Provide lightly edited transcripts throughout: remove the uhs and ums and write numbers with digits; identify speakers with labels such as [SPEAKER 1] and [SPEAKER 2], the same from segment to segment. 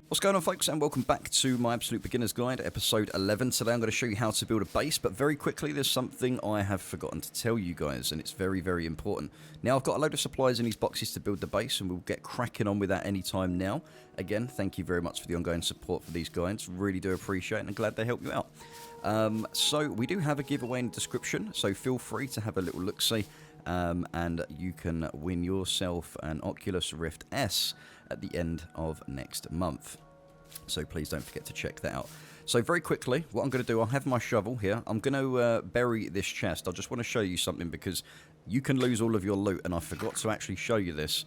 [SPEAKER 1] What's going on, folks, and welcome back to my Absolute Beginner's Guide, episode 11. Today I'm going to show you how to build a base, but very quickly there's something I have forgotten to tell you guys, and it's very, very important. Now, I've got a load of supplies in these boxes to build the base, and we'll get cracking on with that anytime now. Again, thank you very much for the ongoing support for these guides. Really do appreciate it, and glad they help you out. So we do have a giveaway in the description, so feel free to have a little look-see, and you can win yourself an Oculus Rift S at the end of next month. So please don't forget to check that out. So very quickly, what I'm going to do, I have my shovel here. I'm going to bury this chest. I just want to show you something because you can lose all of your loot, and I forgot to actually show you this.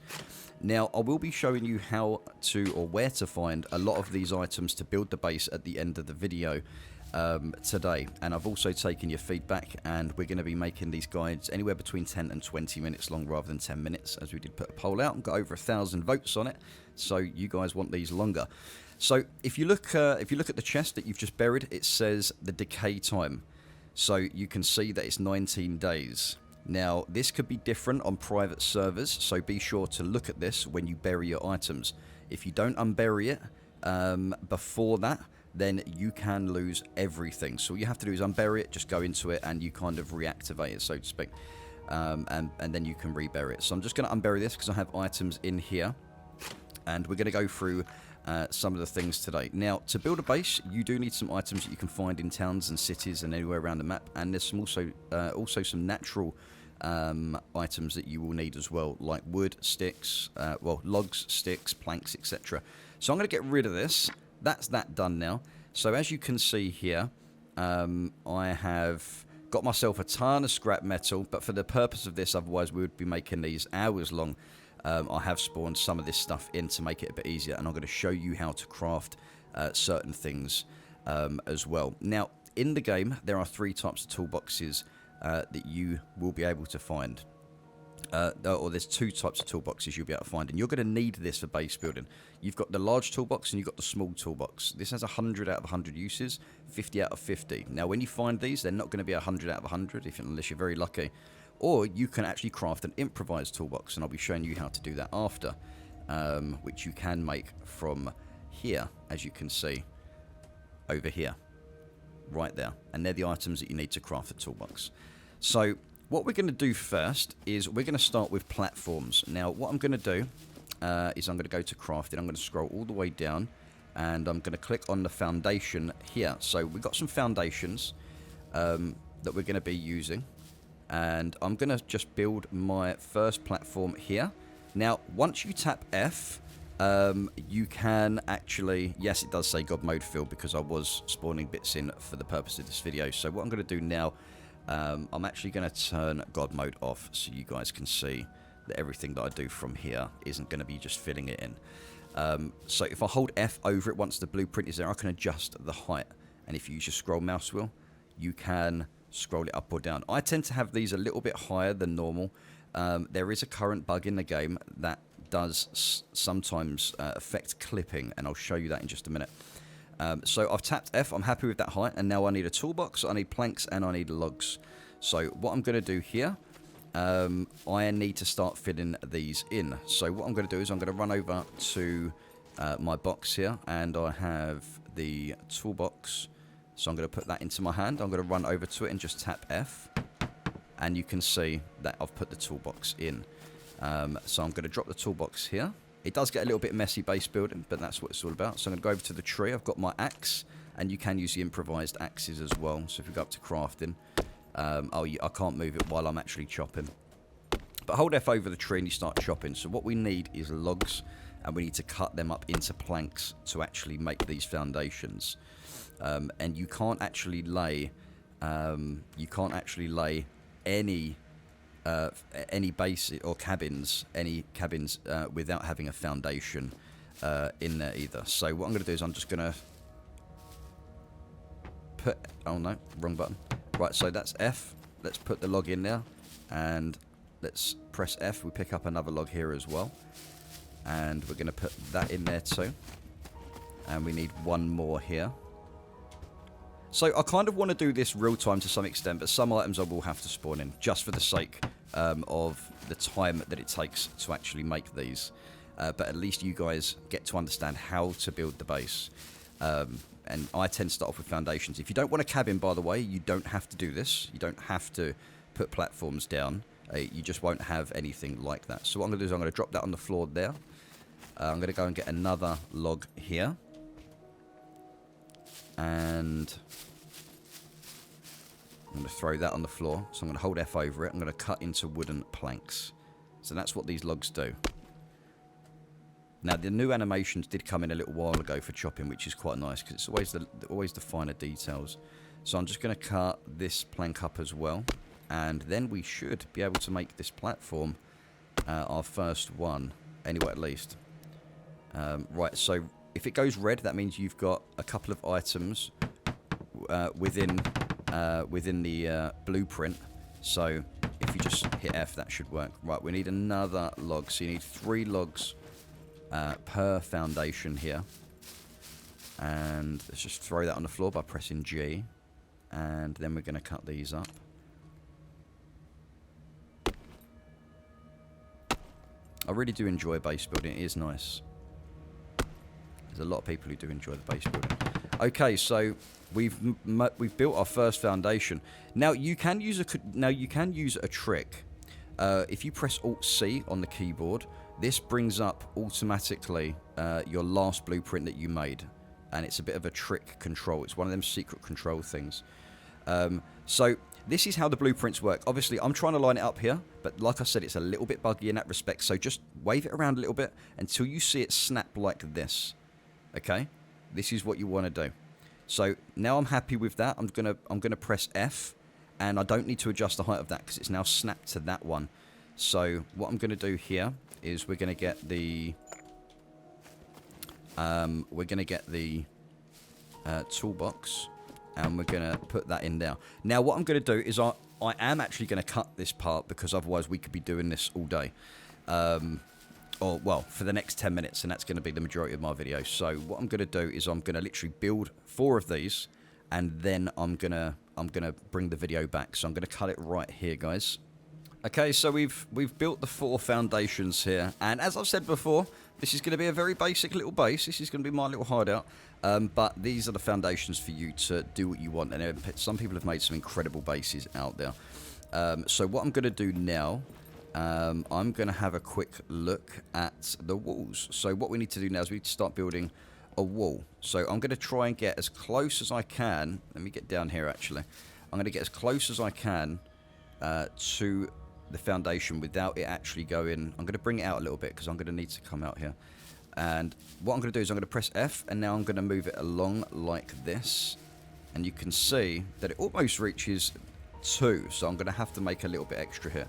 [SPEAKER 1] Now, I will be showing you how to, or where to find a lot of these items to build the base at the end of the video today. And I've also taken your feedback, and we're going to be making these guides anywhere between 10 and 20 minutes long rather than 10 minutes, as we did put a poll out and got over 1,000 votes on it. So you guys want these longer. So if you look at the chest that you've just buried, it says the decay time. So you can see that it's 19 days. Now, this could be different on private servers, so be sure to look at this when you bury your items. If you don't unbury it before that, then you can lose everything. So all you have to do is unbury it, just go into it, and you kind of reactivate it, so to speak. And then you can rebury it. So I'm just going to unbury this because I have items in here. And we're going to go through some of the things today. Now, to build a base, you do need some items that you can find in towns and cities and anywhere around the map. And there's some also some natural items that you will need as well, like wood, sticks, logs, sticks, planks, etc. So I'm going to get rid of this. That's that done now. So as you can see here, I have got myself a ton of scrap metal, but for the purpose of this, otherwise we would be making these hours long. I have spawned some of this stuff in to make it a bit easier, and I'm going to show you how to craft certain things as well. Now, in the game, there are 3 types of toolboxes that you will be able to find. Or there's 2 types of toolboxes you'll be able to find, and you're going to need this for base building. You've got the large toolbox and you've got the small toolbox. This has 100 out of 100 uses, 50 out of 50. Now, when you find these, they're not going to be 100 out of 100 unless you're very lucky. Or you can actually craft an improvised toolbox, and I'll be showing you how to do that after, which you can make from here, as you can see, over here, right there. And they're the items that you need to craft the toolbox. So what we're going to do first is we're going to start with platforms. Now, what I'm going to do is I'm going to go to crafting. I'm going to scroll all the way down, and I'm going to click on the foundation here. So we've got some foundations that we're going to be using. And I'm going to just build my first platform here. Now, once you tap F, you can actually... Yes, it does say God mode fill because I was spawning bits in for the purpose of this video. So what I'm going to do now, I'm actually going to turn God mode off so you guys can see that everything that I do from here isn't going to be just filling it in. So if I hold F over it once the blueprint is there, I can adjust the height. And if you use your scroll mouse wheel, you can scroll it up or down. I tend to have these a little bit higher than normal. There is a current bug in the game that does sometimes affect clipping, and I'll show you that in just a minute. So I've tapped F, I'm happy with that height, and now I need a toolbox, I need planks, and I need logs. So what I'm going to do here, I need to start filling these in. So what I'm going to do is I'm going to run over to my box here, and I have the toolbox. So I'm going to put that into my hand. I'm going to run over to it and just tap F. And you can see that I've put the toolbox in. So I'm going to drop the toolbox here. It does get a little bit messy base building, but that's what it's all about. So I'm going to go over to the tree. I've got my axe, and you can use the improvised axes as well. So if we go up to crafting, I can't move it while I'm actually chopping. But hold F over the tree and you start chopping. So what we need is logs, and we need to cut them up into planks to actually make these foundations. And you can't actually lay any base or cabins, without having a foundation in there either. So what I'm going to do is I'm just going to put... Oh no, wrong button. Right, so that's F. Let's put the log in there, and let's press F. We pick up another log here as well, and we're going to put that in there too. And we need one more here. So I kind of want to do this real time to some extent, but some items I will have to spawn in just for the sake of the time that it takes to actually make these. but at least you guys get to understand how to build the base. And I tend to start off with foundations. If you don't want a cabin, by the way, you don't have to do this. You don't have to put platforms down. You just won't have anything like that. So what I'm going to do is I'm going to drop that on the floor there. I'm going to go and get another log here. And I'm going to throw that on the floor. So I'm going to hold F over it. I'm going to cut into wooden planks. So that's what these logs do. Now, the new animations did come in a little while ago for chopping, which is quite nice because it's always the finer details. So I'm just going to cut this plank up as well. And then we should be able to make this platform our first one. Anyway, at least. Right, so if it goes red, that means you've got a couple of items within the blueprint. So if you just hit F, that should work. Right, we need another log. So you need 3 logs per foundation here. And let's just throw that on the floor by pressing G. And then we're going to cut these up. I really do enjoy base building. It is nice. There's a lot of people who do enjoy the base building. Okay, so we've built our first foundation. Now you can use a trick. If you press Alt C on the keyboard, this brings up automatically your last blueprint that you made, and it's a bit of a trick control. It's one of them secret control things. So this is how the blueprints work. Obviously, I'm trying to line it up here, but like I said, it's a little bit buggy in that respect. So just wave it around a little bit until you see it snap like this. Okay, this is what you want to do. So now I'm happy with that. I'm gonna press F, and I don't need to adjust the height of that because it's now snapped to that one. So what I'm gonna do here is we're gonna get the toolbox. And we're going to put that in there. Now, what I'm going to do is I am actually going to cut this part because otherwise we could be doing this all day. Or, well, for the next 10 minutes, and that's going to be the majority of my video. So what I'm going to do is I'm going to literally build 4 of these, and then I'm going to bring the video back. So I'm going to cut it right here, guys. Okay, so we've built the 4 foundations here, and as I've said before, this is going to be a very basic little base. This is going to be my little hideout, but these are the foundations for you to do what you want, and some people have made some incredible bases out there. So what I'm going to do now, I'm going to have a quick look at the walls. So what we need to do now is we need to start building a wall. So I'm going to try and get as close as I can. Let me get down here, actually. I'm going to get as close as I can to the foundation without it actually going. I'm going to bring it out a little bit because I'm going to need to come out here. And what I'm going to do is I'm going to press F, and now I'm going to move it along like this. And you can see that it almost reaches 2, so I'm going to have to make a little bit extra here.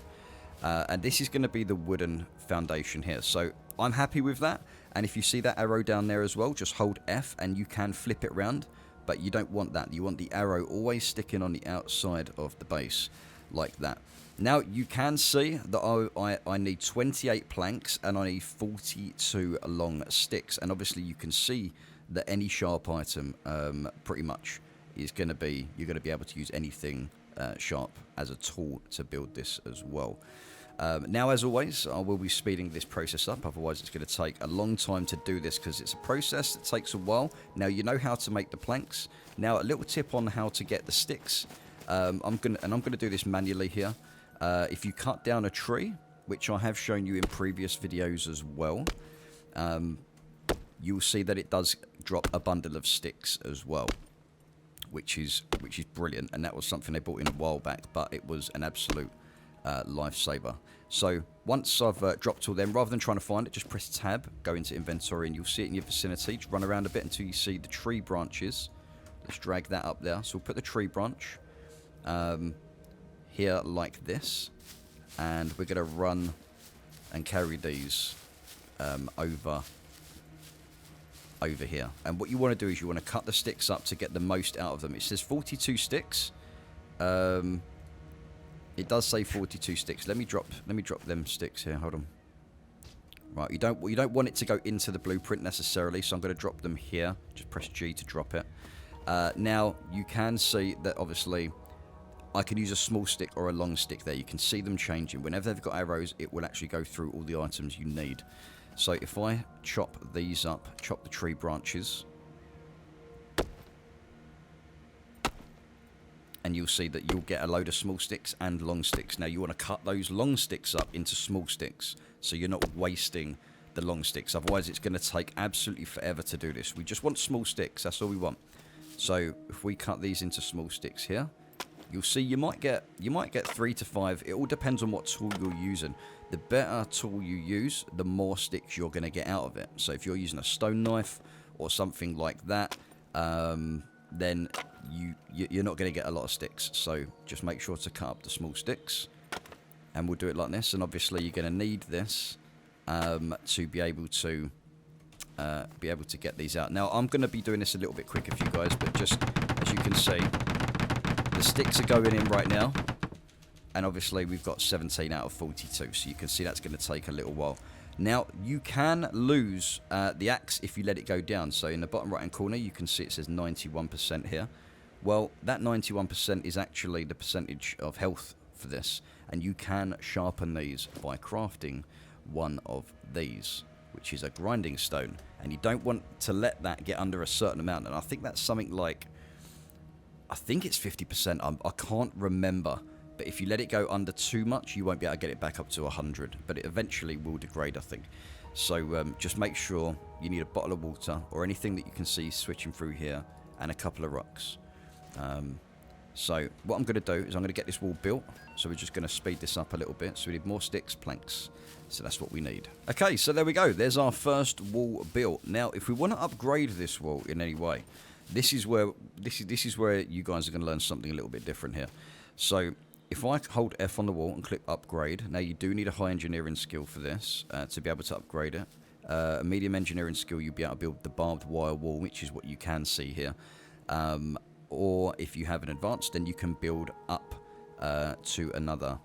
[SPEAKER 1] And this is going to be the wooden foundation here. So I'm happy with that. And if you see that arrow down there as well, just hold F and you can flip it around. But you don't want that. You want the arrow always sticking on the outside of the base like that. Now, you can see that I need 28 planks and I need 42 long sticks. And obviously, you can see that any sharp item pretty much is going to be, you're going to be able to use anything sharp as a tool to build this as well. Now, as always, I will be speeding this process up. Otherwise, it's going to take a long time to do this because it's a process that takes a while. Now, you know how to make the planks. Now, a little tip on how to get the sticks. I'm going to do this manually here. If you cut down a tree, which I have shown you in previous videos as well, you'll see that it does drop a bundle of sticks as well, which is brilliant. And that was something they brought in a while back, but it was an absolute lifesaver. So once I've dropped all them, rather than trying to find it, just press tab, go into inventory, and you'll see it in your vicinity. Just run around a bit until you see the tree branches. Let's drag that up there. So we'll put the tree branch here like this, and we're going to run and carry these over here. And what you want to do is you want to cut the sticks up to get the most out of them. It says 42 sticks. It does say 42 sticks. Let me drop them sticks here. Hold on. Right, you don't want it to go into the blueprint necessarily, so I'm going to drop them here. Just press G to drop it. Now you can see that obviously I can use a small stick or a long stick there. You can see them changing. Whenever they've got arrows, it will actually go through all the items you need. So if I chop these up, chop the tree branches, and you'll see that you'll get a load of small sticks and long sticks. Now you want to cut those long sticks up into small sticks, so you're not wasting the long sticks. Otherwise it's going to take absolutely forever to do this. We just want small sticks, that's all we want. So if we cut these into small sticks here, you'll see you might get 3 to 5. It all depends on what tool you're using. The better tool you use, the more sticks you're going to get out of it. So if you're using a stone knife or something like that, then you're not going to get a lot of sticks. So just make sure to cut up the small sticks, and we'll do it like this. And obviously you're going to need this to be able to get these out. Now I'm going to be doing this a little bit quicker for you guys, but just as you can see, the sticks are going in right now, and obviously we've got 17 out of 42, so you can see that's going to take a little while. Now you can lose the axe if you let it go down. So in the bottom right hand corner you can see it says 91% here. Well, that 91% is actually the percentage of health for this, and you can sharpen these by crafting one of these, which is a grinding stone, and you don't want to let that get under a certain amount, and I think that's something like, I think it's 50%. I can't remember, but if you let it go under too much, you won't be able to get it back up to 100, but it eventually will degrade, I think. So just make sure you need a bottle of water or anything that you can see switching through here, and a couple of rocks. So what I'm going to do is I'm going to get this wall built. So we're just going to speed this up a little bit. So we need more sticks, planks. So that's what we need. Okay, so there we go. There's our first wall built. Now, if we want to upgrade this wall in any way, this is where you guys are going to learn something a little bit different here. So if I hold F on the wall and click upgrade, now you do need a high engineering skill for this to be able to upgrade it. A medium engineering skill, you'll be able to build the barbed wire wall, which is what you can see here. Or if you have an advanced, then you can build up to another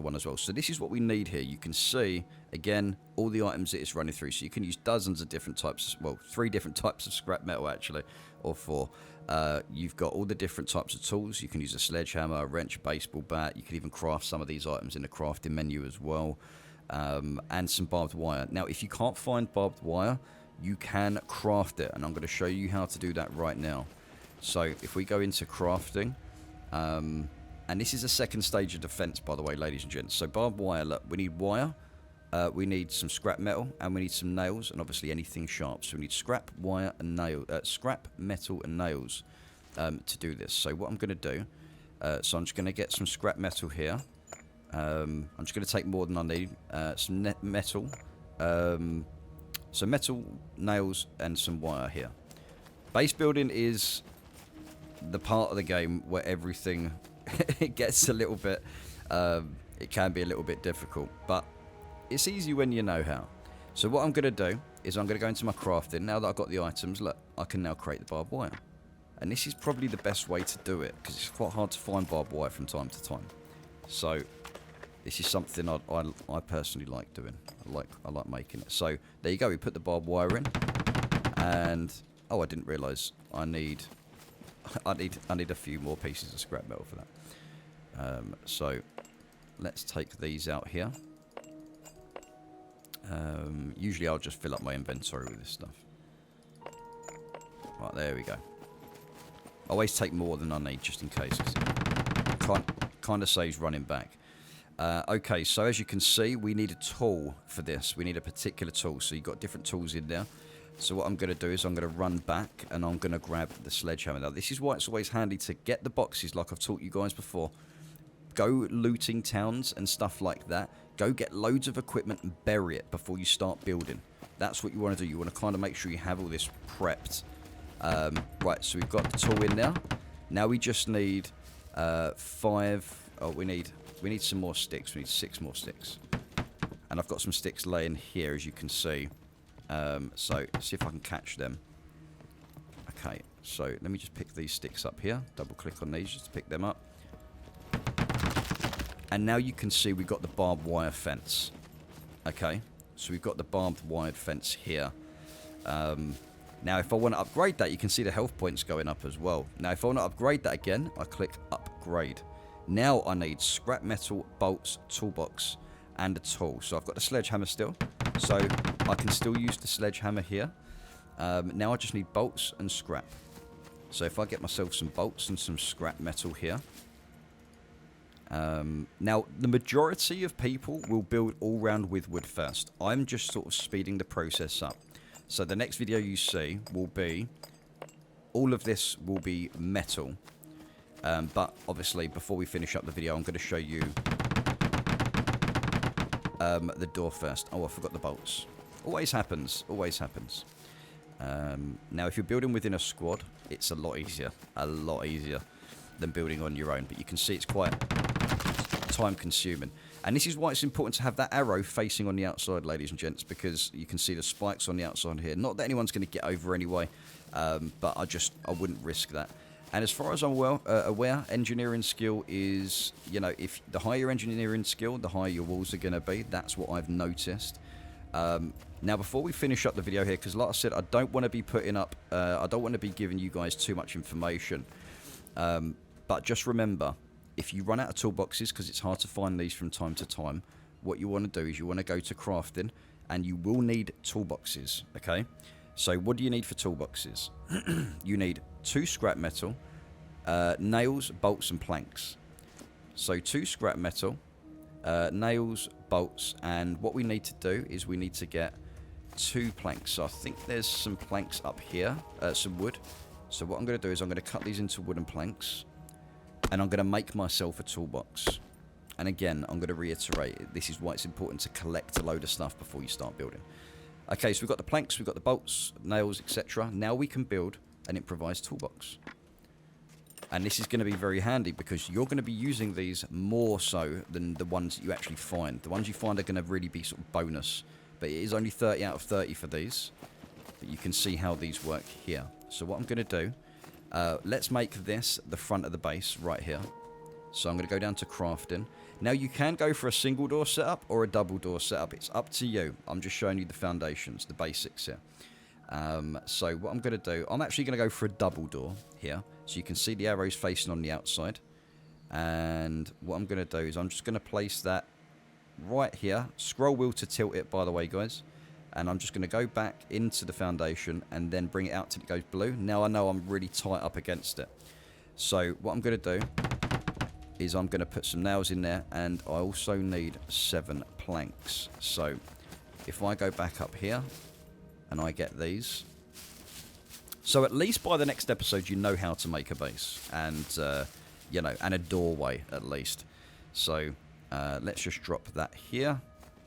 [SPEAKER 1] one as well. So this is what we need here. You can see again all the items that it's running through. So you can use dozens of different types, well, 3 different types of scrap metal actually, or 4. You've got all the different types of tools. You can use a sledgehammer, a wrench, baseball bat. You can even craft some of these items in the crafting menu as well, and some barbed wire. Now if you can't find barbed wire, you can craft it, and I'm going to show you how to do that right now. So if we go into crafting, and this is a second stage of defense, by the way, ladies and gents. So barbed wire, look, we need wire, we need some scrap metal, and we need some nails, and obviously anything sharp. So we need scrap, wire, and scrap metal and nails to do this. So what I'm going to do, so I'm just going to get some scrap metal here. I'm just going to take more than I need. Some metal, so metal, nails, and some wire here. Base building is the part of the game where everything it gets a little bit, it can be a little bit difficult, but it's easy when you know how. So what I'm going to do is I'm going to go into my crafting. Now that I've got the items, look, I can now create the barbed wire. And this is probably the best way to do it, because it's quite hard to find barbed wire from time to time. So this is something I personally like doing. I like making it. So there you go, we put the barbed wire in, and oh, I didn't realise I need a few more pieces of scrap metal for that. So let's take these out here. Usually I'll just fill up my inventory with this stuff. Right, there we go. I always take more than I need just in case. Kind of saves running back. Okay, so as you can see, we need a tool for this. We need a particular tool. So you've got different tools in there. So what I'm going to do is I'm going to run back and I'm going to grab the sledgehammer. Now this is why it's always handy to get the boxes like I've taught you guys before. Go looting towns and stuff like that. Go get loads of equipment and bury it before you start building. That's what you want to do. You want to kind of make sure you have all this prepped. Right, so we've got the tool in there. Now we just need 5. Oh, we need some more sticks. We need 6 more sticks. And I've got some sticks laying here, as you can see. So let's see if I can catch them. Okay, so let me just pick these sticks up here. Double click on these just to pick them up. And now you can see we've got the barbed wire fence. Okay, so we've got the barbed wire fence here. Now if I want to upgrade that, you can see the health points going up as well. Now if I want to upgrade that again, I click upgrade. Now I need scrap metal, bolts, toolbox, and a tool. So I've got the sledgehammer still. So I can still use the sledgehammer here. Now I just need bolts and scrap. So if I get myself some bolts and some scrap metal here. Now, the majority of people will build all round with wood first. I'm just sort of speeding the process up. So the next video you see will be, all of this will be metal. But obviously, before we finish up the video, I'm going to show you the door first. Oh, I forgot the bolts. Always happens. Always happens. Now, if you're building within a squad, it's a lot easier than building on your own. But you can see it's quite time consuming. And this is why it's important to have that arrow facing on the outside, ladies and gents, because you can see the spikes on the outside here. Not that anyone's going to get over anyway, but I wouldn't risk that. And as far as I'm aware, engineering skill is, you know, if the higher your engineering skill, the higher your walls are going to be. That's what I've noticed. Now, before we finish up the video here, because like I said, I don't want to be putting up, I don't want to be giving you guys too much information. But just remember, if you run out of toolboxes, because it's hard to find these from time to time, what you want to do is you want to go to crafting, and you will need toolboxes, okay? So what do you need for toolboxes? You need 2 scrap metal, nails, bolts, and planks. So 2 scrap metal, nails, bolts, and what we need to do is we need to get 2 planks. So I think there's some planks up here, some wood. So what I'm going to do is I'm going to cut these into wooden planks, and I'm going to make myself a toolbox. And again, I'm going to reiterate, this is why it's important to collect a load of stuff before you start building. Okay, so we've got the planks, we've got the bolts, nails, etc. Now we can build an improvised toolbox. And this is going to be very handy because you're going to be using these more so than the ones that you actually find. The ones you find are going to really be sort of bonus. But it is only 30 out of 30 for these. But you can see how these work here. So what I'm going to do, let's make this the front of the base right here. So I'm going to go down to crafting. Now you can go for a single door setup or a double door setup. It's up to you. I'm just showing you the foundations, the basics here. So what I'm going to do, I'm actually going to go for a double door here. So you can see the arrows facing on the outside. And what I'm going to do is I'm just going to place that right here. Scroll wheel to tilt it, by the way, guys. And I'm just going to go back into the foundation and then bring it out till it goes blue. Now I know I'm really tight up against it. So what I'm going to do is I'm going to put some nails in there, and I also need 7 planks. So if I go back up here and I get these, so at least by the next episode you know how to make a base, and you know, and a doorway at least. So let's just drop that here.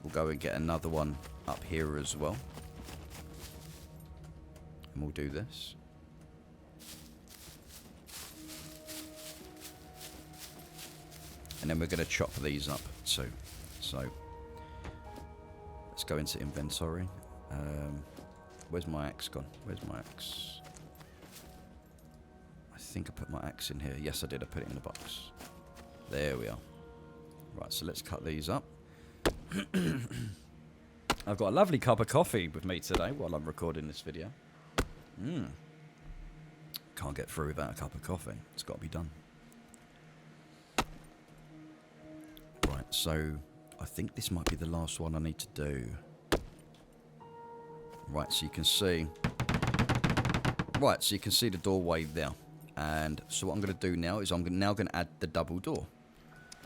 [SPEAKER 1] We'll go and get another one up here as well, and we'll do this. And then we're going to chop these up too. So let's go into inventory. Where's my axe gone? Where's my axe? I think I put my axe in here. Yes, I did. I put it in the box. There we are. Right, so let's cut these up. I've got a lovely cup of coffee with me today while I'm recording this video. Can't get through without a cup of coffee. It's got to be done. Right, so I think this might be the last one I need to do. Right, so you can see. Right, so you can see the doorway there. And so what I'm going to do now is I'm now going to add the double door.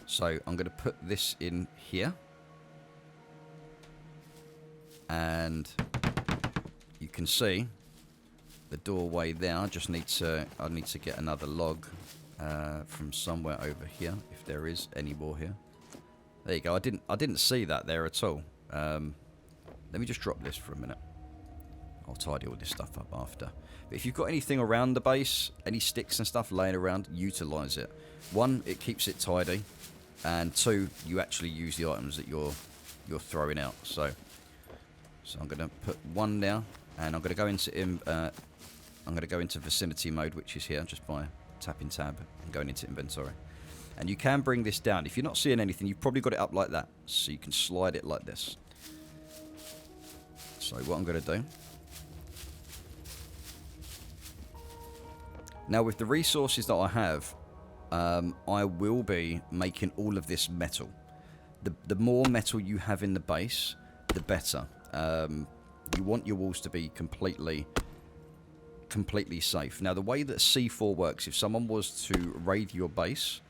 [SPEAKER 1] So I'm going to put this in here. And you can see the doorway there. I need to get another log from somewhere over here, if there is any more here. There you go. I didn't see that there at all. Let me just drop this for a minute. I'll tidy all this stuff up after. But if you've got anything around the base, any sticks and stuff laying around, utilize it. 1, it keeps it tidy, and 2, you actually use the items that you're throwing out. So I'm going to put 1 now, and I'm going to go into vicinity mode, which is here, just by tapping tab and going into inventory. And you can bring this down. If you're not seeing anything, you've probably got it up like that. So you can slide it like this. So what I'm going to do. Now with the resources that I have, I will be making all of this metal. The more metal you have in the base, the better. You want your walls to be completely safe. Now, the way that C4 works, if someone was to raid your base,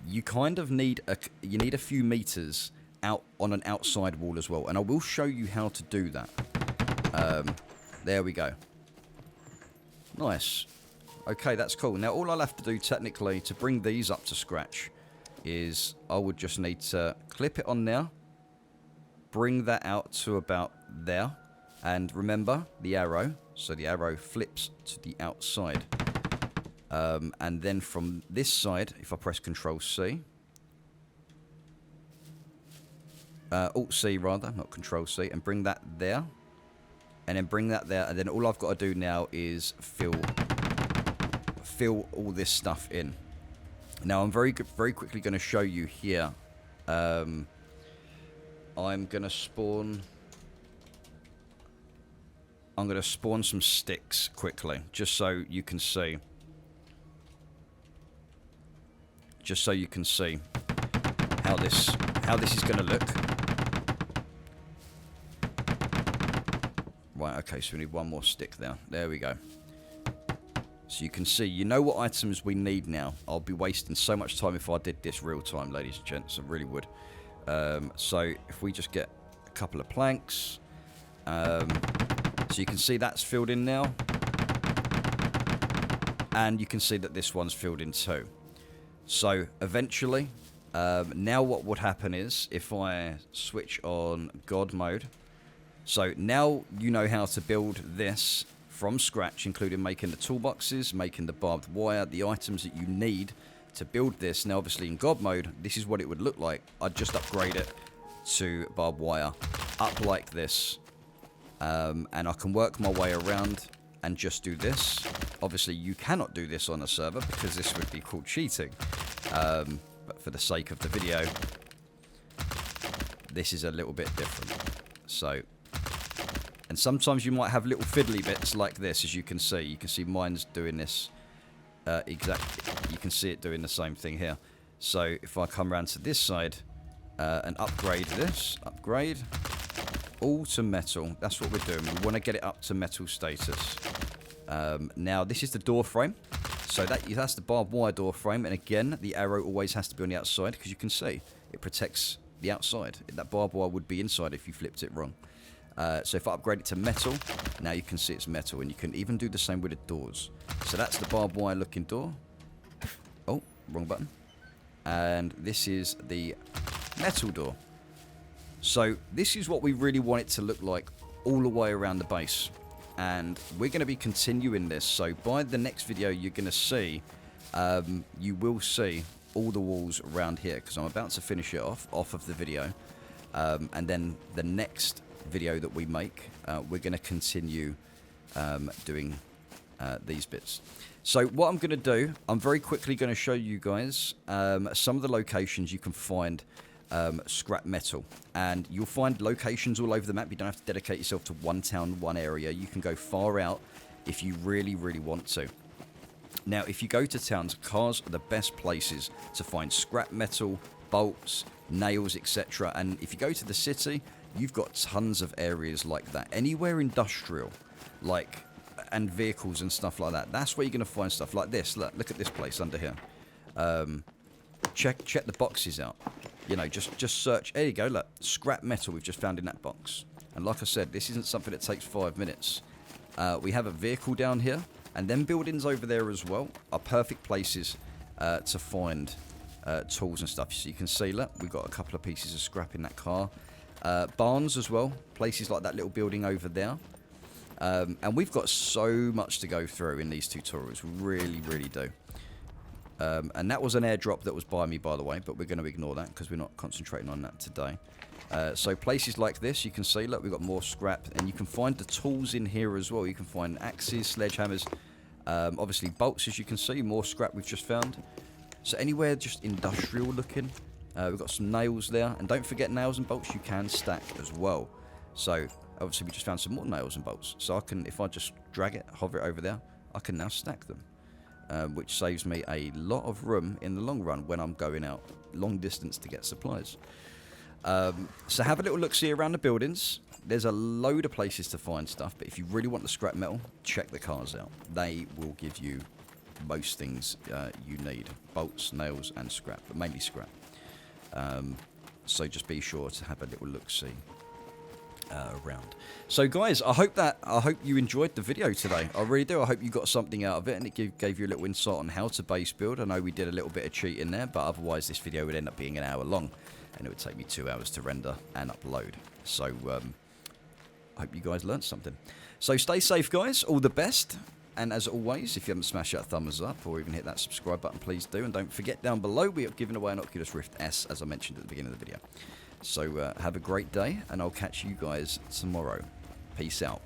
[SPEAKER 1] you kind of need a few meters out on an outside wall as well, and I will show you how to do that. There we go. Nice. Okay, that's cool. Now, all I'll have to do technically to bring these up to scratch is I would just need to clip it on there, bring that out to about there, and remember the arrow, so the arrow flips to the outside. And then from this side, if I press Control C, Alt C rather, not Control C, and bring that there, and then bring that there, and then all I've got to do now is fill all this stuff in. Now I'm very quickly going to show you here. I'm going to spawn some sticks quickly, just so you can see. Just so you can see how this is going to look. Right, okay, so we need one more stick there. There we go. So you can see, you know what items we need now. I'll be wasting so much time if I did this real time, ladies and gents. I really would. So if we just get a couple of planks. So you can see that's filled in now. And you can see that this one's filled in too. So eventually, now what would happen is if I switch on God mode. So now you know how to build this from scratch, including making the toolboxes, making the barbed wire, the items that you need to build this. Now obviously in God mode, this is what it would look like. I'd just upgrade it to barbed wire, up like this. And I can work my way around and just do this. Obviously you cannot do this on a server because this would be called cheating. But for the sake of the video, this is a little bit different. So, and sometimes you might have little fiddly bits like this, as you can see. You can see mine's doing this exactly. You can see it doing the same thing here. So if I come around to this side and upgrade this, all to metal. That's what we're doing. We want to get it up to metal status. Now this is the door frame. So that's the barbed wire door frame. And again, the arrow always has to be on the outside because you can see it protects the outside. That barbed wire would be inside if you flipped it wrong. So if I upgrade it to metal, now you can see it's metal. And you can even do the same with the doors. So that's the barbed wire looking door. Oh, wrong button. And this is the metal door. So this is what we really want it to look like all the way around the base. And we're going to be continuing this. So by the next video, you're going to see, you will see all the walls around here. Because I'm about to finish it off of the video. And then the next video that we make, we're going to continue doing these bits. So what I'm going to do, I'm very quickly going to show you guys some of the locations you can find scrap metal, and you'll find locations all over the map. You don't have to dedicate yourself to one town, one area. You can go far out if you really want to. Now if you go to towns, cars are the best places to find scrap metal, bolts, nails, etc. And if you go to the city, you've got tons of areas like that. Anywhere industrial, like, and vehicles and stuff like that, that's where you're going to find stuff like this. Look at this place under here. Check the boxes out. You know, just search. There you go, look. Scrap metal we've just found in that box. And like I said, this isn't something that takes 5 minutes. We have a vehicle down here. And then buildings over there as well are perfect places to find tools and stuff. So you can see, look, we've got a couple of pieces of scrap in that car. Barns as well. Places like that little building over there. And we've got so much to go through in these tutorials. We really do. And that was an airdrop that was by me, by the way, but we're going to ignore that because we're not concentrating on that today. So places like this, you can see, look, we've got more scrap, and you can find the tools in here as well. You can find axes, sledgehammers, obviously bolts, as you can see, more scrap we've just found. So anywhere just industrial looking. We've got some nails there, and don't forget nails and bolts you can stack as well. So obviously we just found some more nails and bolts. So I can, if I just drag it, hover it over there, I can now stack them. Which saves me a lot of room in the long run when I'm going out long distance to get supplies. So have a little look-see around the buildings. There's a load of places to find stuff, but if you really want the scrap metal, check the cars out. They will give you most things you need. Bolts, nails, and scrap, but mainly scrap. So just be sure to have a little look-see around. So guys, I hope you enjoyed the video today. I really do. I hope you got something out of it, and it gave you a little insight on how to base build. I know we did a little bit of cheating there, but otherwise this video would end up being an hour long, and it would take me 2 hours to render and upload. So I hope you guys learned something. So stay safe, guys. All the best. And as always, if you haven't smashed that thumbs up or even hit that subscribe button, please do. And don't forget, down below, we are giving away an Oculus Rift S, as I mentioned at the beginning of the video. So have a great day, and I'll catch you guys tomorrow. Peace out.